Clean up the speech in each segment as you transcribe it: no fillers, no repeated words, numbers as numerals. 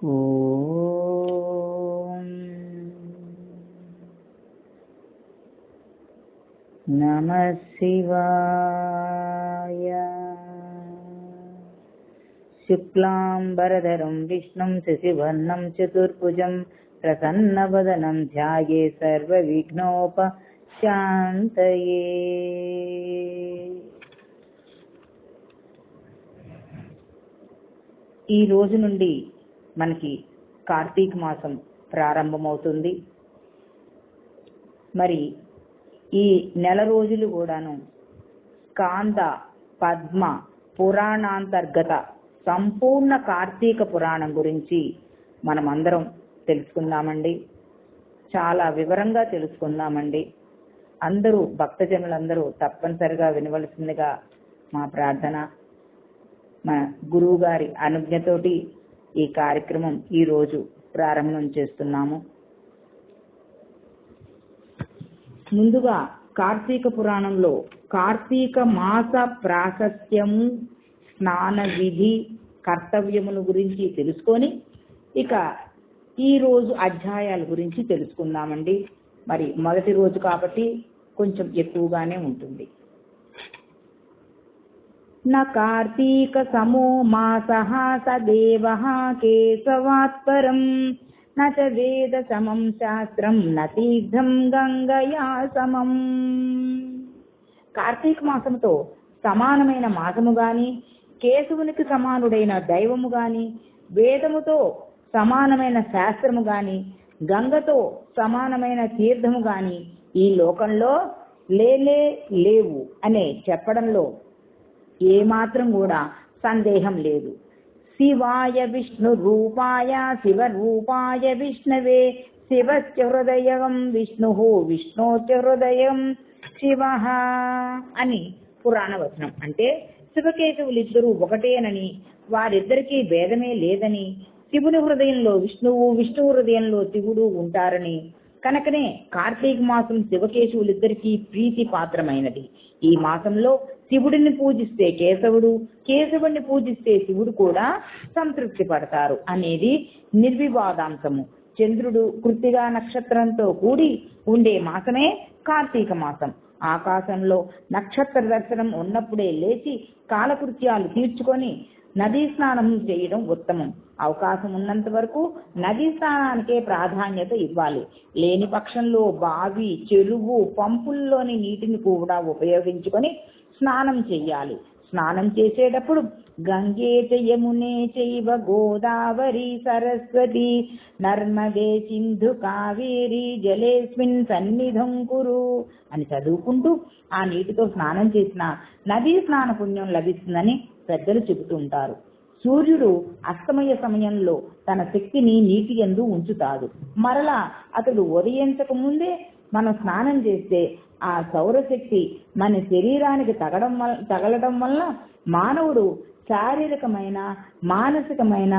ఓం నమః శివాయ. శుక్లాంబరధరం విష్ణుం శశివర్ణం చతుర్భుజం ప్రసన్నవదనం ధ్యాయే సర్వవిఘ్నోపశాంతయే. ఈ రోజు నుండి మనకి కార్తీక మాసం ప్రారంభమవుతుంది. మరి ఈ నెల రోజులు కూడాను స్కాంద పద్మ పురాణాంతర్గత సంపూర్ణ కార్తీక పురాణం గురించి మనం అందరం తెలుసుకుందామండి. చాలా వివరంగా తెలుసుకుందామండి. అందరూ భక్తజనులందరూ తప్పనిసరిగా వినవలసిందిగా మా ప్రార్థన. మన గురువు గారి అనుజ్ఞతోటి ఈ కార్యక్రమం ఈరోజు ప్రారంభం చేస్తున్నాము. ముందుగా కార్తీక పురాణంలో కార్తీక మాస ప్రాశస్త్యము, స్నాన విధి, కర్తవ్యముల గురించి తెలుసుకొని ఇక ఈ రోజు అధ్యాయాల గురించి తెలుసుకుందామండి. మరి మొదటి రోజు కాబట్టి కొంచెం ఎక్కువగానే ఉంటుంది. న కార్తీక సమో మాసః సదేవః కేశవాత్పరం న చ వేద సమం శాస్త్రం న తీర్థం గంగయా సమం. కార్తీక మాసముతో సమానమైన మాసము గాని, కేశవునికి సమానుడైన దైవము గాని, వేదముతో సమానమైన శాస్త్రము గాని, గంగతో సమానమైన తీర్థము గాని ఈ లోకంలో లేవు అనే చెప్పడంలో ఏమాత్రం కూడా సందేహం లేదు. శివాయ విష్ణు రూపాయ శివ రూపాయ విష్ణవే శివశ్చ హృదయం విష్ణు విష్ణోశ్చ హృదయం శివ అని పురాణ వచనం. అంటే శివకేశవులిద్దరూ ఒకటేనని, వారిద్దరికీ భేదమే లేదని, శివుని హృదయంలో విష్ణువు, విష్ణు హృదయంలో శివుడు ఉంటారని, కనుకనే కార్తీక మాసం శివకేశవులిద్దరికీ ప్రీతి పాత్రమైనది. ఈ మాసంలో శివుడిని పూజిస్తే కేశవుడు, కేశవుడిని పూజిస్తే శివుడు కూడా సంతృప్తి పడతారు అనేది నిర్వివాదాంశము. చంద్రుడు కృత్తిగా నక్షత్రంతో కూడి ఉండే మాసమే కార్తీక మాసం. ఆకాశంలో నక్షత్ర దర్శనం ఉన్నప్పుడే లేచి కాలకృత్యాలు తీర్చుకొని నదీ స్నానం చేయడం ఉత్తమం. అవకాశం ఉన్నంత వరకు నదీ స్నానానికే ప్రాధాన్యత ఇవ్వాలి. లేని పక్షంలో బావి, చెరువు, పంపుల్లోని నీటిని కూడా ఉపయోగించుకొని స్నానం చెయ్యాలి. స్నానం చేసేటప్పుడు గంగే యమునే చైవ గోదావరి సరస్వతి నర్మదే సింధు కావేరి జలేస్మిన్ సన్నిధం కురు అని చదువుకుంటూ ఆ నీటితో స్నానం చేసిన నదీ స్నాన పుణ్యం లభిస్తుందని పెద్దలు చెబుతుంటారు. సూర్యుడు అస్తమయ సమయంలో తన శక్తిని నీటి యందు ఉంచుతాడు. మరలా అతడు ఉదయించక ముందే మనం స్నానం చేస్తే ఆ సౌరశక్తి మన శరీరానికి తగలడం వల్ల మానవుడు శారీరకమైన, మానసికమైన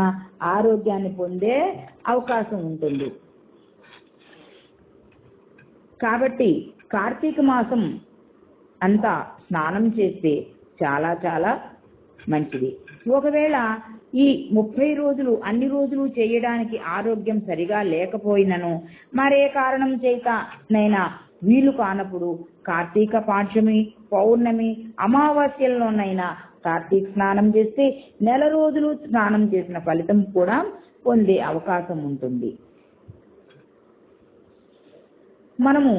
ఆరోగ్యాన్ని పొందే అవకాశం ఉంటుంది. కాబట్టి కార్తీక మాసం అంతా స్నానం చేస్తే చాలా చాలా మంచిది. ఒకవేళ ఈ 30 రోజులు అన్ని రోజులు చేయడానికి ఆరోగ్యం సరిగా లేకపోయినను, మరే కారణం చేతనైనా వీలు కానప్పుడు కార్తీక పాడ్యమి, పౌర్ణమి, అమావాస్యల్లోనైనా కార్తీక స్నానం చేస్తే నెల రోజులు స్నానం చేసిన ఫలితం కూడా పొందే అవకాశం ఉంటుంది. మనము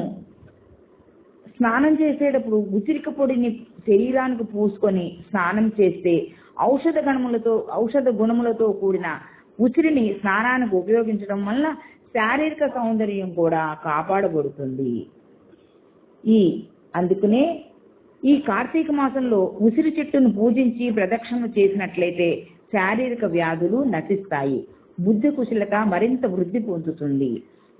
స్నానం చేసేటప్పుడు ఉసిరిక పొడిని శరీరానికి పూసుకొని స్నానం చేస్తే ఔషధ గుణములతో కూడిన ఉసిరిని స్నానానికి ఉపయోగించడం వల్ల శారీరక సౌందర్యం కూడా కాపాడబడుతుంది. అందుకనే ఈ కార్తీక మాసంలో ఉసిరి చెట్టును పూజించి ప్రదక్షిణ చేసినట్లయితే శారీరక వ్యాధులు నశిస్తాయి. బుద్ధి కుశలత మరింత వృద్ధి పొందుతుంది.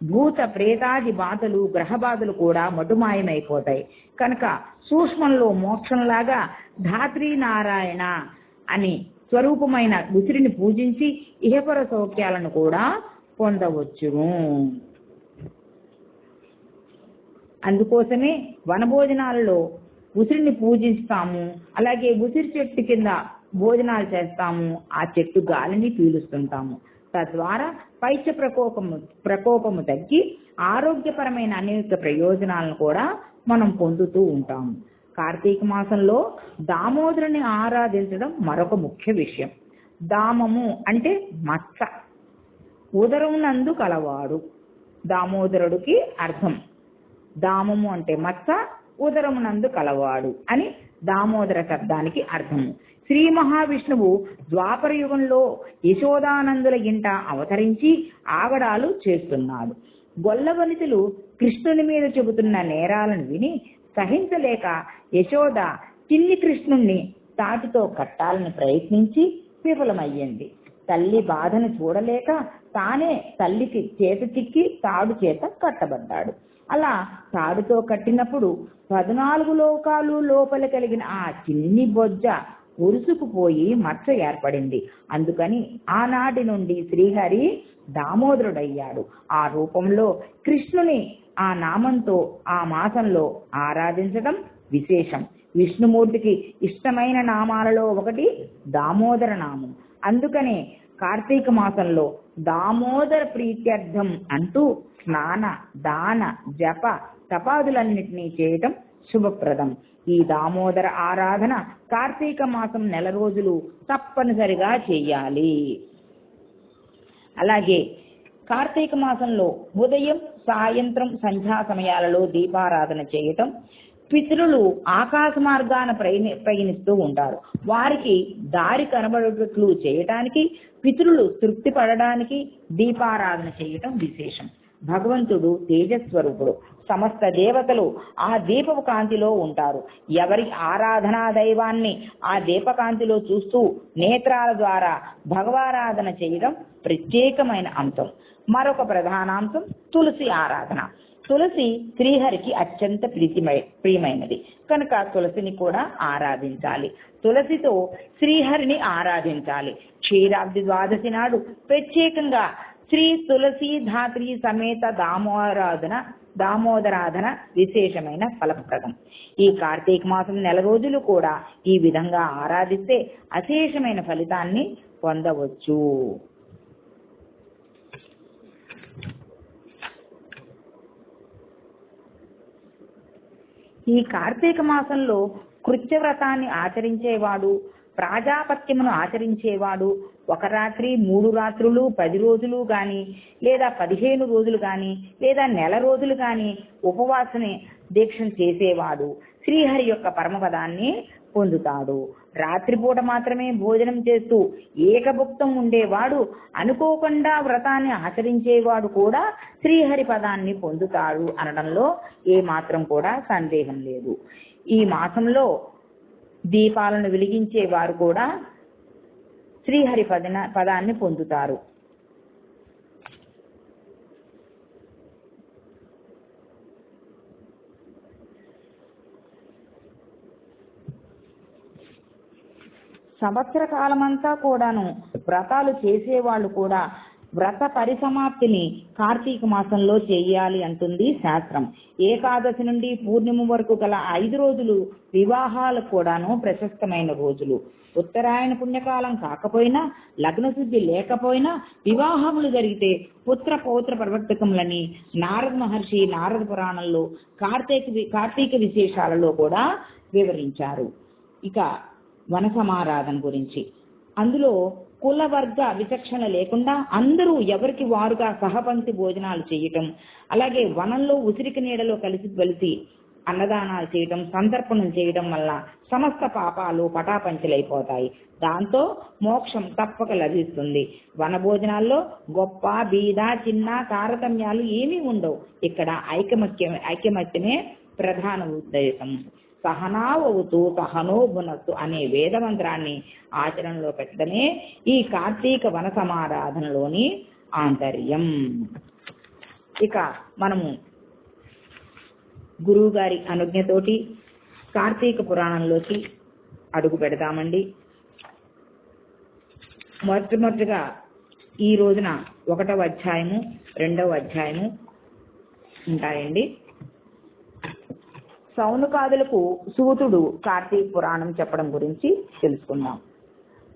భూత ప్రేతాది బాధలు, గ్రహ బాధలు కూడా మటుమాయమైపోతాయి. కనుక సూక్ష్మంలో మోక్షంలాగా ధాత్రీ నారాయణ అని స్వరూపమైన ఉసిరిని పూజించి ఇహపర సౌఖ్యాలను కూడా పొందవచ్చును. అందుకోసమే వనభోజనాలలో ఉసిరిని పూజిస్తాము. అలాగే ఉసిరి చెట్టు కింద భోజనాలు చేస్తాము. ఆ చెట్టు గాలిని పీలుస్తుంటాము. తద్వారా పైత్య ప్రకోపము తగ్గి ఆరోగ్యపరమైన అనేక ప్రయోజనాలను కూడా మనం పొందుతూ ఉంటాము. కార్తీక మాసంలో దామోదరుని ఆరాధించడం మరొక ముఖ్య విషయం. దామము అంటే మచ్చ, ఉదరం నందు కలవాడు దామోదరుడికి అర్థం. దామము అంటే మచ్చ, ఉదరము నందు కలవాడు అని దామోదర శబ్దానికి అర్థము. శ్రీ మహావిష్ణువు ద్వాపర యుగంలో యశోదానందుల ఇంట అవతరించి ఆగడాలు చేస్తున్నాడు. గొల్లవనితులు కృష్ణుని మీద చెబుతున్న నేరాలను విని సహించలేక యశోద చిన్ని కృష్ణుణ్ణి తాటితో కట్టాలని ప్రయత్నించి విఫలమయ్యింది. తల్లి బాధను చూడలేక తానే తల్లికి చేత చిక్కి తాడు చేత కట్టబడ్డాడు. అలా తాడుతో కట్టినప్పుడు 14 లోకాలు లోపల కలిగిన ఆ చిన్ని బొజ్జ ఉరుసుకుపోయి మచ్చ ఏర్పడింది. అందుకని ఆనాటి నుండి శ్రీహరి దామోదరుడయ్యాడు. ఆ రూపంలో కృష్ణుని ఆ నామంతో ఆ మాసంలో ఆరాధించడం విశేషం. విష్ణుమూర్తికి ఇష్టమైన నామాలలో ఒకటి దామోదర నామం. అందుకనే కార్తీక మాసంలో దామోదర ప్రీత్యర్థం అంటూ స్నాన, దాన, జప, తపాదులన్నింటినీ చేయటం శుభప్రదం. ఈ దామోదర ఆరాధన కార్తీక మాసం నెల రోజులు తప్పనిసరిగా చేయాలి. అలాగే కార్తీక మాసంలో ఉదయం, సాయంత్రం, సంధ్యా సమయాలలో దీపారాధన చేయటం. పితరులు ఆకాశ మార్గాన ప్రయాణిస్తూ ఉంటారు. వారికి దారి కనబడేటట్లు చేయటానికి, పితరులు తృప్తి పడడానికి దీపారాధన చేయటం విశేషం. భగవంతుడు తేజస్వరూపుడు. సమస్త దేవతలు ఆ దీపపు కాంతిలో ఉంటారు. ఎవరి ఆరాధనా దైవాన్ని ఆ దీపకాంతిలో చూస్తూ నేత్రాల ద్వారా భగవారాధన చేయడం ప్రత్యేకమైన అంశం. మరొక ప్రధానాంశం తులసి ఆరాధన. తులసి శ్రీహరికి అత్యంత ప్రియమైనది కనుక తులసిని కూడా ఆరాధించాలి. తులసితో శ్రీహరిని ఆరాధించాలి. క్షీరాబ్ది ద్వాదశి నాడు ప్రత్యేకంగా శ్రీ తులసి ధాత్రి సమేత దామోదరాధన విశేషమైన ఫలప్రదం. ఈ కార్తీక మాసం నెల రోజులు కూడా ఈ విధంగా ఆరాధిస్తే అశేషమైన ఫలితాన్ని పొందవచ్చు. ఈ కార్తీక మాసంలో కృత్యవ్రతాన్ని ఆచరించేవాడు, ప్రాజాపత్యమును ఆచరించేవాడు 1 రాత్రి 3 రాత్రులు 10 రోజులు గాని, లేదా 15 రోజులు గాని, లేదా నెల రోజులు గాని ఉపవాసనే దీక్షను చేసేవాడు శ్రీహరి యొక్క పరమపదాన్ని పొందుతాడు. రాత్రిపూట మాత్రమే భోజనం చేస్తూ ఏకభుక్తం ఉండేవాడు, అనుకోకుండా వ్రతాన్ని ఆచరించేవాడు కూడా శ్రీహరి పదాన్ని పొందుతాడు అనడంలో ఏమాత్రం కూడా సందేహం లేదు. ఈ మాసంలో దీపాలను వెలిగించే వారు కూడా శ్రీహరి పదాన్ని పొందుతారు. సంవత్సర కాలమంతా కూడాను వ్రతాలు చేసేవాళ్ళు కూడా వ్రత పరిసమాప్తిని కార్తీక మాసంలో చేయాలి అంటుంది శాస్త్రం. ఏకాదశి నుండి పూర్ణిమ వరకు గల 5 రోజులు వివాహాలకు కూడాను ప్రశస్తమైన రోజులు. ఉత్తరాయణ పుణ్యకాలం కాకపోయినా, లగ్నశుద్ధి లేకపోయినా వివాహములు జరిగితే పుత్ర పౌత్ర ప్రవర్తకములని నారద మహర్షి నారద పురాణంలో కార్తీక విశేషాలలో కూడా వివరించారు. ఇక వన సమారాధన గురించి, అందులో కుల వర్గ విచక్షణ లేకుండా అందరూ ఎవరికి వారుగా సహపంక్తి భోజనాలు చేయటం, అలాగే వనంలో ఉసిరికి నీడలో కలిసి అన్నదానాలు చేయటం, సంతర్పణం చేయడం వల్ల సమస్త పాపాలు పటాపంచలైపోతాయి. దాంతో మోక్షం తప్పక లభిస్తుంది. వన భోజనాల్లో గొప్ప, బీద, చిన్న తారతమ్యాలు ఏమీ ఉండవు. ఇక్కడ ఐకమత్యమే ప్రధాన ఉద్దేశం. సహనావతు సహనో భునస్తు అనే వేద మంత్రాన్ని ఆచరణలో పెట్టడమే ఈ కార్తీక వన సమారాధనలోని ఆంతర్యం. ఇక మనము గురువు గారి అనుజ్ఞతోటి కార్తీక పురాణంలోకి అడుగు పెడతామండి. మొట్టమొదటిగా ఈ రోజున 1వ అధ్యాయము 2వ అధ్యాయము ఉంటాయండి. సౌనకాదులకు సూతుడు కార్తీక పురాణం చెప్పడం గురించి తెలుసుకుందాం.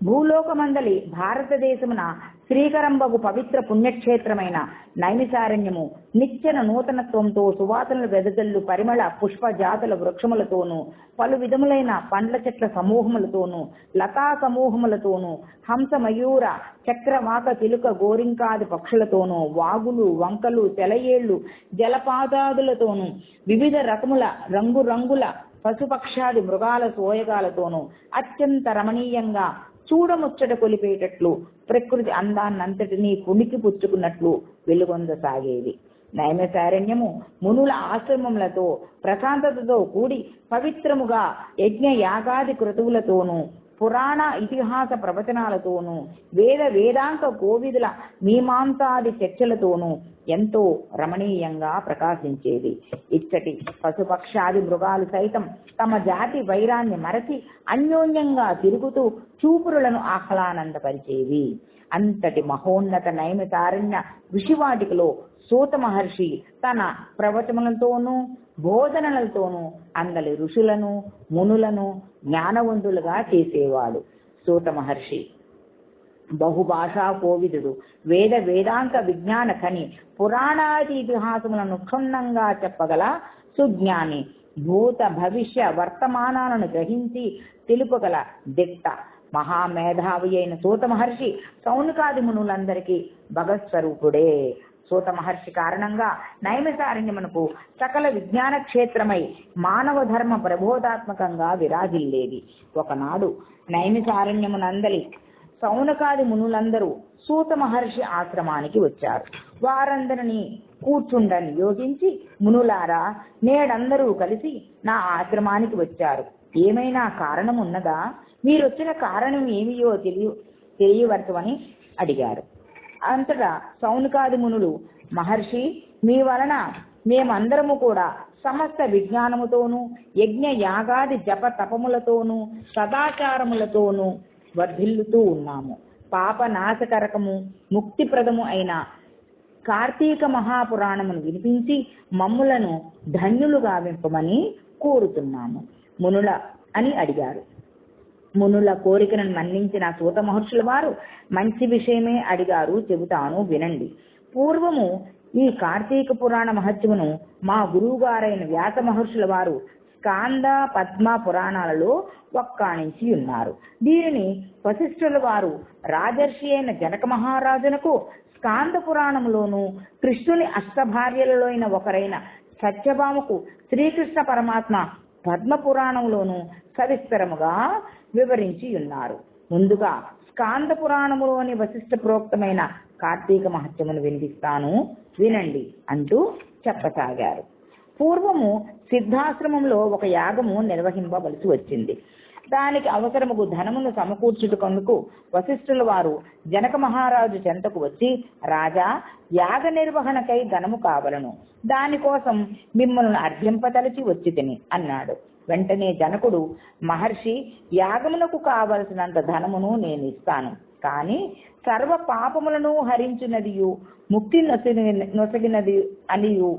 భూలోకమందలి భారతదేశమున శ్రీకరంబగు పవిత్ర పుణ్యక్షేత్రమైన నైమిసారణ్యము నిత్యన నూతనత్వంతో సువాసనలు వెదజల్లు పరిమళ పుష్ప జాతుల వృక్షములతోనూ పలు విధములైన పండ్ల చెట్ల సమూహములతోనూ లతా సమూహములతోనూ హంస మయూర చక్రవాక చిలుక గోరింకాది పక్షులతోనూ వాగులు వంకలు తెలయేళ్లు జలపాతాదులతోనూ వివిధ రకముల రంగురంగుల పశుపక్షాది మృగాల సోయగాలతోనూ అత్యంత రమణీయంగా చూడముచ్చట కొలిపేటట్లు ప్రకృతి అందాన్నంతటినీ పుణికి పుచ్చుకున్నట్లు వెలుగొందసాగేది. నైమిసారణ్యము మునుల ఆశ్రమములతో ప్రశాంతతతో కూడి పవిత్రముగా యజ్ఞ యాగాది క్రతువులతోనూ పురాణ ఇతిహాస ప్రవచనాలతోనూ వేదాంత కోవిదుల మీమాంసాది చర్చలతోనూ ఎంతో రమణీయంగా ప్రకాశించేది. ఇచ్చటి పశుపక్షాది మృగాలు సైతం తమ జాతి వైరాన్ని మరచి అన్యోన్యంగా తిరుగుతూ చూపురులను ఆహ్లానందపరిచేవి. అంతటి మహోన్నత నైమిసారణ్య ఋషివాటికలో సూత మహర్షి తన ప్రవచనలతోనూ బోధనలతోనూ అందలి ఋషులను మునులను జ్ఞానవంతులుగా చేసేవాడు. సూత మహర్షి బహుభాషా కోవిదుడు, వేదాంత విజ్ఞాన ఖని, పురాణాది ఇతిహాసములను క్షుణ్ణంగా చెప్పగల సుజ్ఞాని, భూత భవిష్య వర్తమానాలను గ్రహించి తెలుపగల దిట్ట, మహామేధావి అయిన సూత మహర్షి సౌనకాది మునులందరికీ భగవత్స్వరూపుడే. సూత మహర్షి కారణంగా నైమిసారణ్యమునకు సకల విజ్ఞాన క్షేత్రమై మానవ ధర్మ ప్రబోధాత్మకంగా విరాజిల్లేది. ఒకనాడు నైమిసారణ్యమునందలి సౌనకాది మునులందరూ సూత మహర్షి ఆశ్రమానికి వచ్చారు. వారందరినీ కూర్చుండ నియోగించి, మునులారా, నేడందరూ కలిసి నా ఆశ్రమానికి వచ్చారు. ఏమైనా కారణం ఉన్నదా? మీరొచ్చిన కారణం ఏమియో తెలియవరచమని అడిగారు. అంతటా సౌనకాది మునులు, మహర్షి, మీ వలన మేమందరము కూడా సమస్త విజ్ఞానముతోనూ యజ్ఞ యాగాది జప తపములతోనూ సదాచారములతోనూ వర్ధిల్లుతూ ఉన్నాము. పాప నాశకరకము ముక్తిప్రదము అయిన కార్తీక మహాపురాణమును వినిపించి మమ్ములను ధన్యులు గావింపమని కోరుతున్నాము మునుల అని అడిగారు. మునుల కోరికను మన్నించిన సూత మహర్షుల వారు మంచి విషయమే అడిగారు, చెబుతాను వినండి. పూర్వము ఈ కార్తీక పురాణ మహత్యమును మా గురువు గారైన వ్యాస మహర్షుల వారు స్కాంద పద్మ పురాణాలలో వక్కాణించి ఉన్నారు. దీనిని వశిష్ఠుల వారు రాజర్షి అయిన జనక మహారాజునకు స్కాంద పురాణములోను, కృష్ణుని అష్టభార్యలలో ఒకరైన సత్యభామకు శ్రీకృష్ణ పరమాత్మ పద్మ పురాణంలోను సవిస్తరముగా వివరించి ఉన్నారు. ముందుగా స్కాంద పురాణములోని వశిష్ఠ ప్రోక్తమైన కార్తీక మహత్యమును వినిపిస్తాను, వినండి అంటూ చెప్పసాగారు. పూర్వము సిద్ధాశ్రమంలో ఒక యాగము నిర్వహింపవలసి వచ్చింది. దానికి అవసరముకు ధనమును సమకూర్చుటకు వశిష్ఠుల వారు జనక మహారాజు చెంతకు వచ్చి, రాజా, యాగ నిర్వహణకై ధనము కావలను, దానికోసం మిమ్మల్ని అర్ధింపతలచి వచ్చి తిని అన్నాడు. వెంటనే జనకుడు, మహర్షి, యాగమునకు కావలసినంత ధనమును నేను ఇస్తాను, కానీ సర్వ పాపములను హరించునదియు ముక్తి నొసగినది అనియు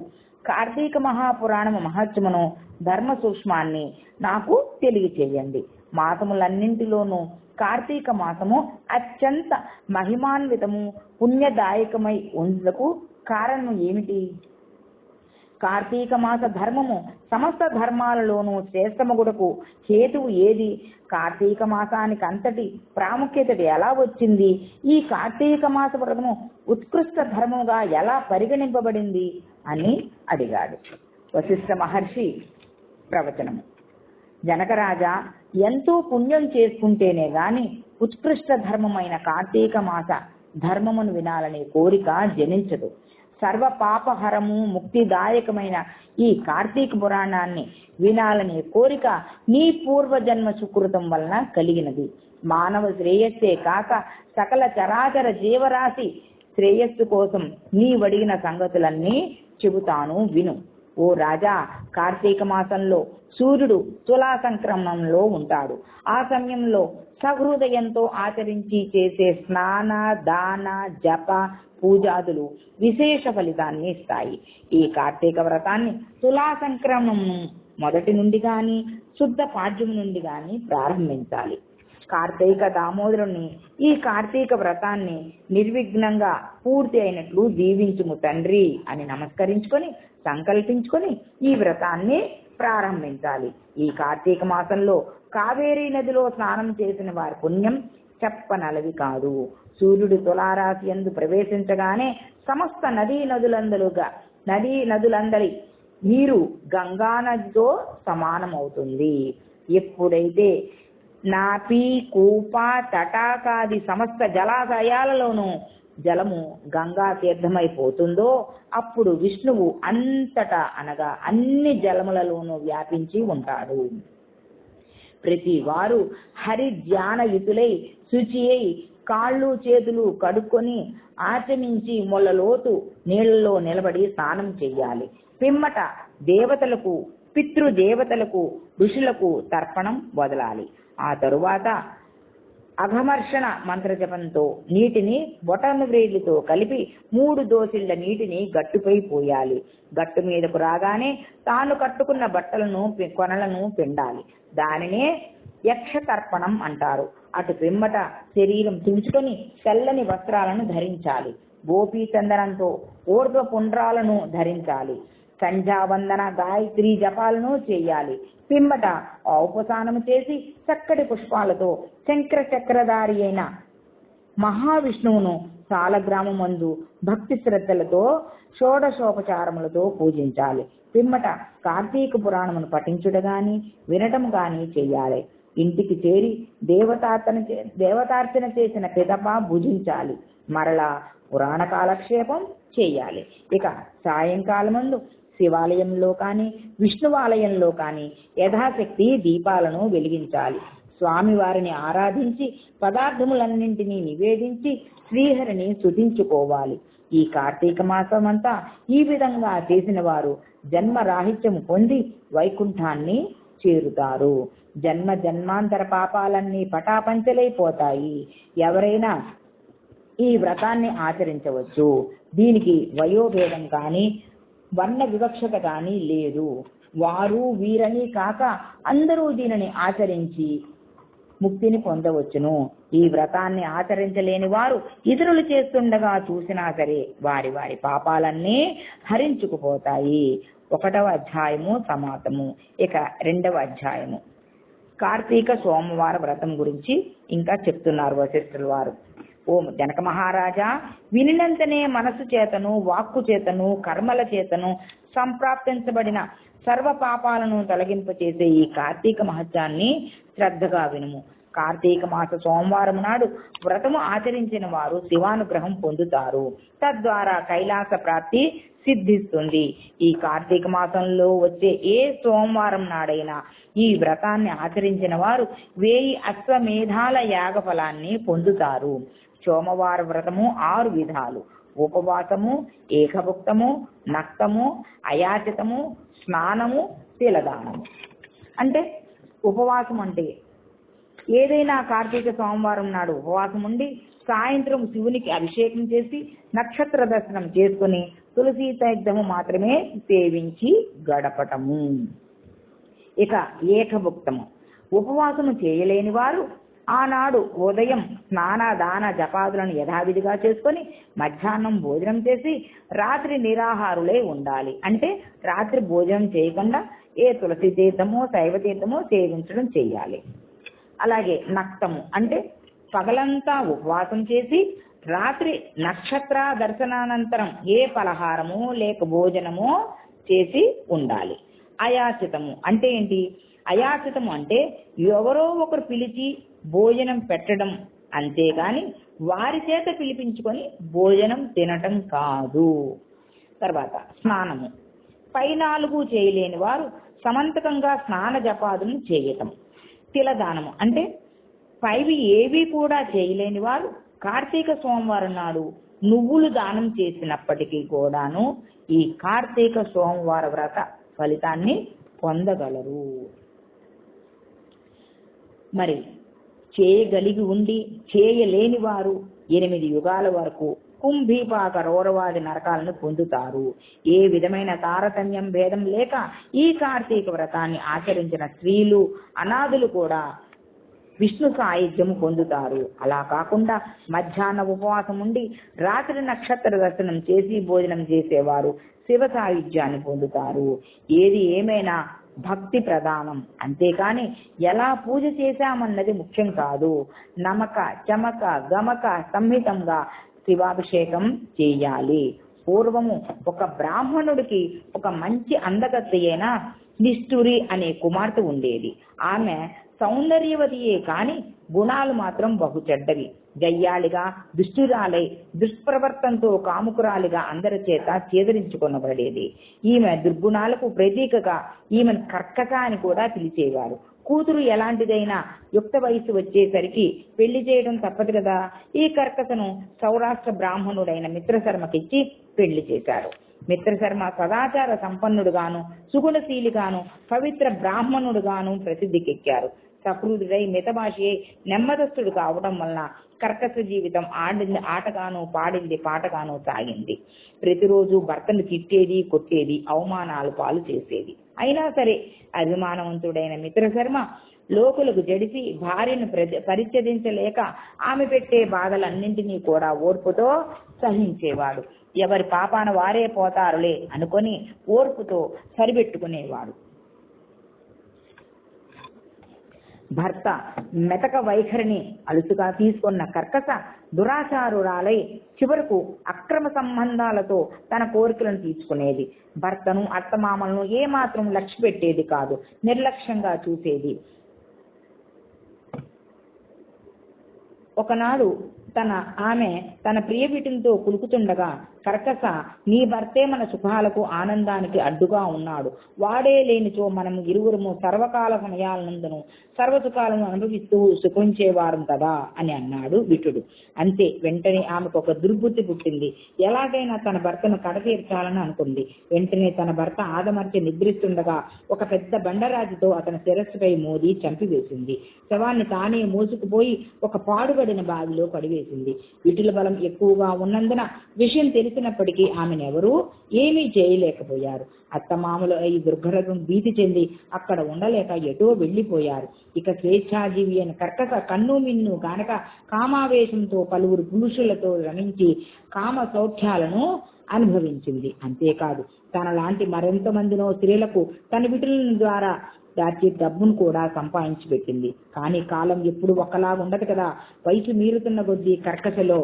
కార్తీక మహాపురాణము మహత్యమును ధర్మ సూక్ష్మాన్ని నాకు తెలియచేయండి. మాసములన్నింటిలోనూ కార్తీక మాసము అత్యంత మహిమాన్వితము పుణ్యదాయకమై ఉండుటకు కారణం ఏమిటి? కార్తీక మాస ధర్మము సమస్త ధర్మాలలోనూ శ్రేష్టమగుడకు హేతువు ఏది? కార్తీక మాసానికి అంతటి ప్రాముఖ్యత ఎలా వచ్చింది? ఈ కార్తీక మాస వ్రతము ఉత్కృష్ట ధర్మముగా ఎలా పరిగణింపబడింది అని అడిగాడు. వశిష్ఠ మహర్షి ప్రవచనము. జనకరాజా, ఎంతో పుణ్యం చేసుకుంటేనే గాని ఉత్కృష్ట ధర్మమైన కార్తీక మాస ధర్మమును వినాలనే కోరిక జనించదు. సర్వ పాపహరము ముక్తిదాయకమైన ఈ కార్తీక పురాణాన్ని వినాలనే కోరిక నీ పూర్వజన్మ సుకృతం వలన కలిగినది. మానవ శ్రేయస్సే కాక సకల చరాచర జీవరాశి శ్రేయస్సు కోసం నీవడిగిన సంగతులన్నీ చెబుతాను విను. ఓ రాజా, కార్తీక మాసంలో సూర్యుడు తులా సంక్రమణంలో ఉంటాడు. ఆ సమయంలో సహృదయంతో ఆచరించి చేసే స్నాన దాన జప పూజాదులు విశేష ఫలితాన్ని ఇస్తాయి. ఈ కార్తీక వ్రతాన్ని తులా సంక్రమణం మొదటి నుండి గాని శుద్ధ పాడ్యము నుండి గాని ప్రారంభించాలి. కార్తీక దామోదరుణ్ణి ఈ కార్తీక వ్రతాన్ని నిర్విఘ్నంగా పూర్తి అయినట్లు దీవించుము తండ్రి అని నమస్కరించుకొని సంకల్పించుకొని ఈ వ్రతాన్ని ప్రారంభించాలి. ఈ కార్తీక మాసంలో కావేరీ నదిలో స్నానం చేసిన వారి పుణ్యం చెప్పనలవి కాదు. సూర్యుడు తులారాశి యందు ప్రవేశించగానే సమస్త నదీ నదులందరి నీరు గంగా నదితో సమానమవుతుంది. ఎప్పుడైతే నాపి, కూప, తటాకాది సమస్త జలాశయాలలోనూ జలము గంగా తీర్థమైపోతుందో అప్పుడు విష్ణువు అంతటా అనగా అన్ని జలములలోనూ వ్యాపించి ఉంటాడు. ప్రతి వారు హరి ధ్యానయుతులై శుచి అయి కాళ్ళు చేతులు కడుక్కొని ఆచమించి మొల్లలోతు నీళ్లలో నిలబడి స్నానం చెయ్యాలి. పిమ్మట దేవతలకు, పితృదేవతలకు, ఋషులకు తర్పణం వదలాలి. ఆ తరువాత అఘమర్షణ మంత్రజపంతో నీటిని బొటను వ్రేళ్లతో కలిపి 3 దోసిళ్ల నీటిని గట్టుపై పోయాలి. గట్టు మీదకు రాగానే తాను కట్టుకున్న బట్టలను కొనలను పిండాలి. దానినే యక్షతర్పణం అంటారు. అటు పిమ్మట శరీరం తుడుచుకొని తెల్లని వస్త్రాలను ధరించాలి. గోపీ చందనంతో ఊర్ధ్వ పుండ్రాలను ధరించాలి. సంధ్యావందన గాయత్రి జపాలను చేయాలి. పిమ్మట ఔపసానము చేసి చక్కటి పుష్పాలతో చక్రధారి అయిన మహావిష్ణువును సాలగ్రామమందు భక్తి శ్రద్ధలతో షోడశోపచారములతో పూజించాలి. పిమ్మట కార్తీక పురాణమును పఠించుట గాని వినటం గాని చెయ్యాలి. ఇంటికి చేరి దేవతార్చన చేసిన పిదప భుజించాలి. మరలా పురాణ కాలక్షేపం చేయాలి. ఇక సాయంకాలమందు శివాలయంలో కానీ విష్ణువాలయంలో కానీ యథాశక్తి దీపాలను వెలిగించాలి. స్వామివారిని ఆరాధించి పదార్థములన్నింటినీ నివేదించి శ్రీహరిని స్తుతించుకోవాలి. ఈ కార్తీక మాసం అంతా ఈ విధంగా చేసిన వారు జన్మరాహిత్యము పొంది వైకుంఠాన్ని చేరుతారు. జన్మాంతర పాపాలన్నీ పటాపంచలైపోతాయి. ఎవరైనా ఈ వ్రతాన్ని ఆచరించవచ్చు. దీనికి వయోభేదం కానీ వర్ణ వివక్షత కానీ లేదు. వారు వీరని కాక అందరూ దీనిని ఆచరించి ముక్తిని పొందవచ్చును. ఈ వ్రతాన్ని ఆచరించలేని వారు ఇతరులు చేస్తుండగా చూసినా సరే వారి పాపాలన్నీ హరించుకుపోతాయి. 1వ అధ్యాయము సమాప్తము. ఇక 2వ అధ్యాయము కార్తీక సోమవార వ్రతం గురించి ఇంకా చెప్తున్నారు వశిష్ఠుల వారు. ఓ జనక మహారాజా, వినినంతనే మనసు చేతను, వాక్కు చేతను, కర్మల చేతను సంప్రాప్తించబడిన సర్వ పాపాలను తొలగింపచేసే ఈ కార్తీక మహత్యాన్ని శ్రద్ధగా వినుము. కార్తీక మాస సోమవారం నాడు వ్రతము ఆచరించిన వారు శివానుగ్రహం పొందుతారు. తద్వారా కైలాస ప్రాప్తి సిద్ధిస్తుంది. ఈ కార్తీక మాసంలో వచ్చే ఏ సోమవారం నాడైనా ఈ వ్రతాన్ని ఆచరించిన వారు 1000 అశ్వమేధాల యాగ ఫలాన్ని పొందుతారు. సోమవార వ్రతము 6 విధాలు: ఉపవాసము, ఏకభుక్తము, నక్తము, అయాచితము, స్నానము, తిలదానము. అంటే ఉపవాసం అంటే ఏదైనా కార్తీక సోమవారం నాడు ఉపవాసం ఉండి సాయంత్రం శివునికి అభిషేకం చేసి నక్షత్ర దర్శనం చేసుకుని తులసి తీర్థము మాత్రమే సేవించి గడపటము. ఇక ఏకభుక్తము, ఉపవాసము చేయలేని వారు ఆనాడు ఉదయం స్నాన దాన జపాదులను యథావిధిగా చేసుకొని మధ్యాహ్నం భోజనం చేసి రాత్రి నిరాహారులై ఉండాలి. అంటే రాత్రి భోజనం చేయకుండా ఏ తులసి తీర్థమో శైవ తీర్థమో సేవించడం చేయాలి. అలాగే నక్తము అంటే పగలంతా ఉపవాసం చేసి రాత్రి నక్షత్ర దర్శనానంతరం ఏ పలహారము లేక భోజనమో చేసి ఉండాలి. అయాచితము అంటే ఏంటి? అయాచితము అంటే ఎవరో ఒకరు పిలిచి భోజనం పెట్టడం, అంతేగాని వారి చేత పిలిపించుకొని భోజనం తినటం కాదు. తర్వాత స్నానము. పై 4 చేయలేని వారు సమంతకంగా స్నాన జపాదులను చేయటం. తిలదానము అంటే పైవి ఏవి కూడా చేయలేని వారు కార్తీక సోమవారం నాడు నువ్వులు దానం చేసినప్పటికీ కూడాను ఈ కార్తీక సోమవార వ్రత ఫలితాన్ని పొందగలరు. మరి చేయగలిగి ఉండి చేయలేని వారు 8 యుగాల వరకు కుంభీపాక రౌరవాది నరకాలను పొందుతారు. ఏ విధమైన తారతమ్యం భేదం లేక ఈ కార్తీక వ్రతాన్ని ఆచరించిన స్త్రీలు, అనాథులు కూడా విష్ణు సాయుధ్యము పొందుతారు. అలా కాకుండా మధ్యాహ్న ఉపవాసం ఉండి రాత్రి నక్షత్ర దర్శనం చేసి భోజనం చేసేవారు శివ సాయుధ్యాన్ని పొందుతారు. ఏది ఏమైనా భక్తి ప్రధానం, అంతేకాని ఎలా పూజ చేశామన్నది ముఖ్యం కాదు. నమక చమక గమక సంహితంగా శివాభిషేకం చేయాలి. పూర్వము ఒక బ్రాహ్మణుడికి ఒక మంచి అందగత్తె అయిన నిష్ఠురి అనే కుమార్తె ఉండేది. ఆమె సౌందర్యవతియే కాని గుణాలు మాత్రం బహు చెడ్డవి. గయ్యాళిగా దుష్టురాలై దుష్ప్రవర్తనతో కాముకురాలిగా అందరి చేత చేదరించుకొనబడేది. ఈమె దుర్గుణాలకు ప్రతీకగా ఈమెను కర్కశ అని కూడా పిలిచేవారు. కూతురు ఎలాంటిదైనా యుక్త వయసు వచ్చేసరికి పెళ్లి చేయడం తప్పదు కదా. ఈ కర్కశను సౌరాష్ట్ర బ్రాహ్మణుడైన మిత్రశర్మకిచ్చి పెళ్లి చేశారు. మిత్రశర్మ సదాచార సంపన్నుడుగాను సుగుణశీలిగాను పవిత్ర బ్రాహ్మణుడుగాను ప్రసిద్ధికెక్కారు. సకృదుడై మితభాషయై నెమ్మదస్తుడు కావడం వలన కర్కశ జీవితం ఆడింది ఆటగాను పాడింది పాటగాను సాగింది. ప్రతిరోజు భర్తను తిట్టేది కొట్టేది అవమానాలు పాలు చేసేది. అయినా సరే అభిమానవంతుడైన మిత్రశర్మ లోకులకు జడిసి భార్యను పరిత్యజించలేక ఆమె పెట్టే బాధలన్నింటినీ కూడా ఓర్పుతో సహించేవాడు. ఎవరి పాపాన వారే పోతారులే అనుకొని ఓర్పుతో సరిపెట్టుకునేవాడు. భర్త మెతక వైఖరిని అలుసుగా తీసుకున్న కర్కశ దురాచారురాలై చివరకు అక్రమ సంబంధాలతో తన కోరికలను తీర్చుకునేది. భర్తను అత్తమామలను ఏమాత్రం లక్ష్య పెట్టేది కాదు, నిర్లక్ష్యంగా చూసేది. ఒకనాడు ఆమె తన ప్రియ వీటితో కులుకుతుండగా కర్కశ, నీ భర్తే మన సుఖాలకు ఆనందానికి అడ్డుగా ఉన్నాడు, వాడే లేనిచో మనం ఇరువురము సర్వకాల సమయాలనందును సర్వసుఖాలను అనుభవిస్తూ సుఖించేవారం కదా అని అన్నాడు విటుడు. అంతే, వెంటనే ఆమెకు ఒక దుర్బుద్ధి పుట్టింది. ఎలాగైనా తన భర్తను కడతీర్చాలని అనుకుంది. వెంటనే తన భర్త ఆదమర్చి నిద్రిస్తుండగా ఒక పెద్ద బండరాజుతో అతని శిరస్సుపై మోది చంపివేసింది. శవాన్ని తానే మోసుకుపోయి ఒక పాడుబడిన బావిలో పడివేసింది. విటుల బలం ఎక్కువగా ఉన్నందున విషయం తెలిసినప్పటికీ ఆమెనెవరూ ఏమీ చేయలేకపోయారు. అత్తమామలు ఈ దుర్ఘటనను భీతి చెంది అక్కడ ఉండలేక ఎటో వెళ్లిపోయారు. ఇక స్వేచ్ఛాజీవి అయిన కర్కశ కన్ను మిన్ను కానక కామావేశంతో పలువురు పురుషులతో రమించి కామ సౌఖ్యాలను అనుభవించింది. అంతేకాదు, తనలాంటి మరెంత మందినో స్త్రీలకు తన విటుల ద్వారా దాచి డబ్బును కూడా సంపాదించి పెట్టింది. కానీ కాలం ఎప్పుడు ఒకలాగా ఉండదు కదా. వయసు మీరుతున్న కొద్దీ కర్కశలో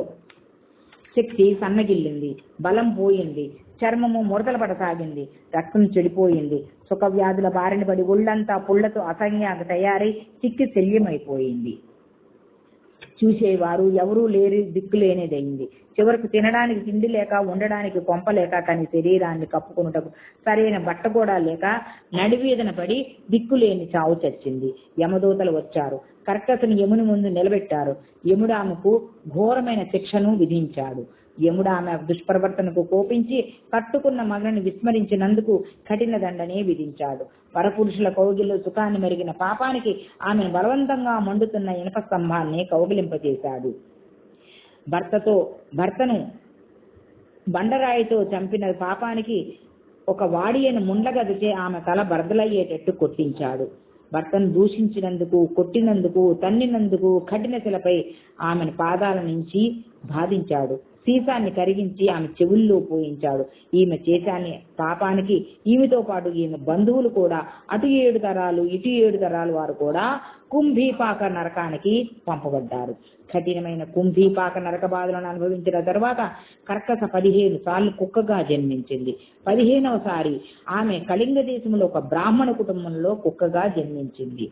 శక్తి సన్నగిల్లింది, బలం పోయింది, చర్మము ముడతలు పడసాగింది, రక్తం చెడిపోయింది, సుఖ వ్యాధుల బారిన పడి ఒళ్ళంతా పుళ్లతో అసహ్యంగా తయారై చిక్కి శల్యమైపోయింది. చూసేవారు ఎవరూ లేని దిక్కులేనిదైంది. చివరకు తినడానికి తిండి లేక, ఉండడానికి కొంపలేక, తన శరీరాన్ని కప్పుకొనుటకు సరైన బట్ట కూడా లేక నడివీదన పడి దిక్కులేని చావు చచ్చింది. యమదూతలు వచ్చారు. కర్కశను యముని ముందు నిలబెట్టారు. యముడు ఆమెకు ఘోరమైన శిక్షను విధించాడు. యముడు ఆమె దుష్ప్రవర్తనకు కోపించి కట్టుకున్న మగని విస్మరించినందుకు కఠిన దండనే విధించాడు. పరపురుషుల కౌగిల్లో సుఖాన్ని మరిగిన పాపానికి ఆమెను బలవంతంగా మండుతున్న ఇనప స్తంభాన్ని కౌగిలింపచేశాడు. భర్తను బండరాయితో చంపిన పాపానికి ఒక వాడియను ముండ్లగదిచే ఆమె తల బర్దలయ్యేటట్టు కొట్టించాడు. భర్తను దూషించినందుకు, కొట్టినందుకు, తన్నినందుకు కఠిన శిలపై ఆమెను పాదాల నుంచి బాధించాడు. సీసాన్ని కరిగించి ఆమె చెవుల్లో పోయించాడు. ఈమె చేశాని పాపానికి ఈమెతో పాటు ఈమె బంధువులు కూడా అటు 7 తరాలు ఇటు 7 తరాలు వారు కూడా కుంభీపాక నరకానికి పంపబడ్డారు. కఠినమైన కుంభీపాక నరక బాధలను అనుభవించిన తర్వాత కర్కశ 15 సార్లు కుక్కగా జన్మించింది. 15వ సారి ఆమె కళింగ దేశంలో ఒక బ్రాహ్మణ కుటుంబంలో కుక్కగా జన్మించింది.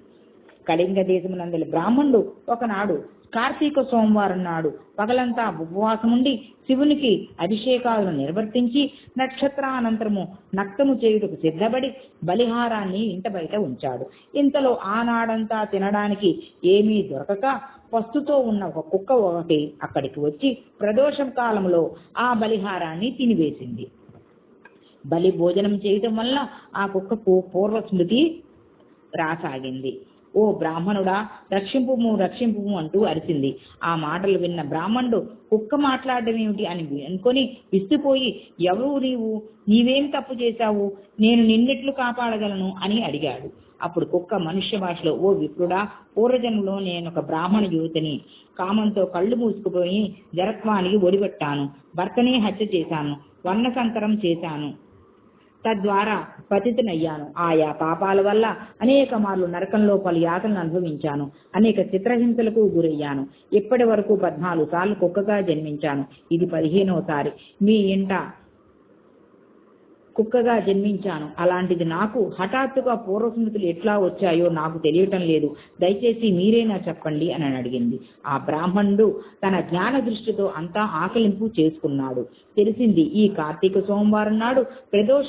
కళింగ దేశమునందలి బ్రాహ్మణుడు ఒకనాడు కార్తీక సోమవారం నాడు పగలంతా ఉపవాసముండి శివునికి అభిషేకాలను నిర్వర్తించి నక్షత్రానంతరము నక్తము చేయుటకు సిద్ధపడి బలిహారాన్ని ఇంట బయట ఉంచాడు. ఇంతలో ఆనాడంతా తినడానికి ఏమీ దొరకక పస్తుతో ఉన్న ఒక కుక్క ఒకటి అక్కడికి వచ్చి ప్రదోషం కాలంలో ఆ బలిహారాన్ని తినివేసింది. బలి భోజనం చేయటం వల్ల ఆ కుక్కకు పూర్వస్మృతి రాసాగింది. ఓ బ్రాహ్మణుడా, రక్షింపుము రక్షింపుము అంటూ అరిచింది. ఆ మాటలు విన్న బ్రాహ్మణుడు కుక్క మాట్లాడడం ఏమిటి అని అనుకొని విస్తుపోయి, ఎవరు నీవు, నీవేం తప్పు చేశావు, నేను నిన్నెట్లు కాపాడగలను అని అడిగాడు. అప్పుడు కుక్క మనుష్య భాషలో, ఓ విప్రుడా, పూర్వజన్మలో నేను ఒక బ్రాహ్మణ యువతిని, కామంతో కళ్ళు మూసుకుపోయి జరత్వానికి ఒడిపెట్టాను, భర్తని హత్య చేశాను, వర్ణసంకరం చేశాను, తద్వారా పతితునయ్యాను. ఆయా పాపాల వల్ల అనేక మార్లు నరకంలో పలు యాతలను అనుభవించాను, అనేక చిత్రహింసలకు గురయ్యాను. ఇప్పటి వరకు 14 సార్లు కుక్కగా జన్మించాను. ఇది 15వ సారి మీ ఇంట కుక్కగా జన్మించాను. అలాంటిది నాకు హఠాత్తుగా పూర్వస్మృతులు ఎట్లా వచ్చాయో నాకు తెలియటం లేదు. దయచేసి మీరేనా చెప్పండి అని అడిగింది. ఆ బ్రాహ్మణుడు తన జ్ఞాన దృష్టితో అంతా ఆకలింపు చేసుకున్నాడు. తెలిసింది, ఈ కార్తీక సోమవారం నాడు ప్రదోష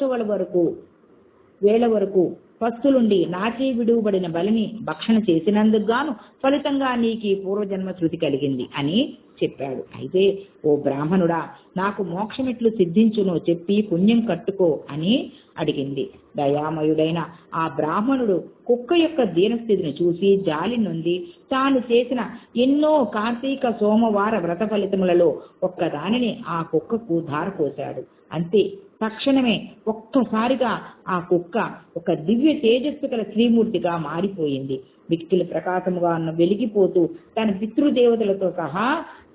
వేళ వరకు పస్తులుండి నాచి విడువబడిన బలిని భక్షణ చేసినందుకు గాను ఫలితంగా నీకు పూర్వజన్మ శృతి కలిగింది అని చెప్పాడు. అయితే ఓ బ్రాహ్మణుడా, నాకు మోక్షమిట్లు సిద్ధించునో చెప్పి పుణ్యం కట్టుకో అని అడిగింది. దయామయుడైన ఆ బ్రాహ్మణుడు కుక్క యొక్క దీనస్థితిని చూసి జాలి నొంది తాను చేసిన ఎన్నో కార్తీక సోమవార వ్రత ఫలితములలో ఒక్కదానిని ఆ కుక్కకు ధారపోశాడు. అంతే, తక్షణమే ఒక్కసారిగా ఆ కుక్క ఒక దివ్య తేజస్సు గల శ్రీమూర్తిగా మారిపోయింది. మిక్కిలి ప్రకాశముగా వెలిగిపోతూ తన పితృదేవతలతో సహా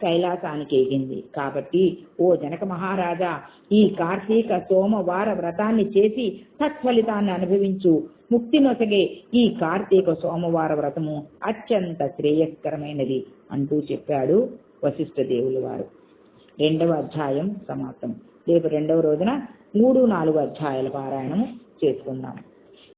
కైలాసానికి ఎగింది. కాబట్టి ఓ జనక మహారాజా, ఈ కార్తీక సోమవార వ్రతాన్ని చేసి తత్ఫలితాన్ని అనుభవించు. ముక్తి నొసగే ఈ కార్తీక సోమవార వ్రతము అత్యంత శ్రేయస్కరమైనది అంటూ చెప్పాడు వశిష్ఠ దేవుల వారు. 2వ అధ్యాయం సమాప్తం. రేపు 2వ రోజున 3, 4 అధ్యాయాల పారాయణము చేసుకుందాం.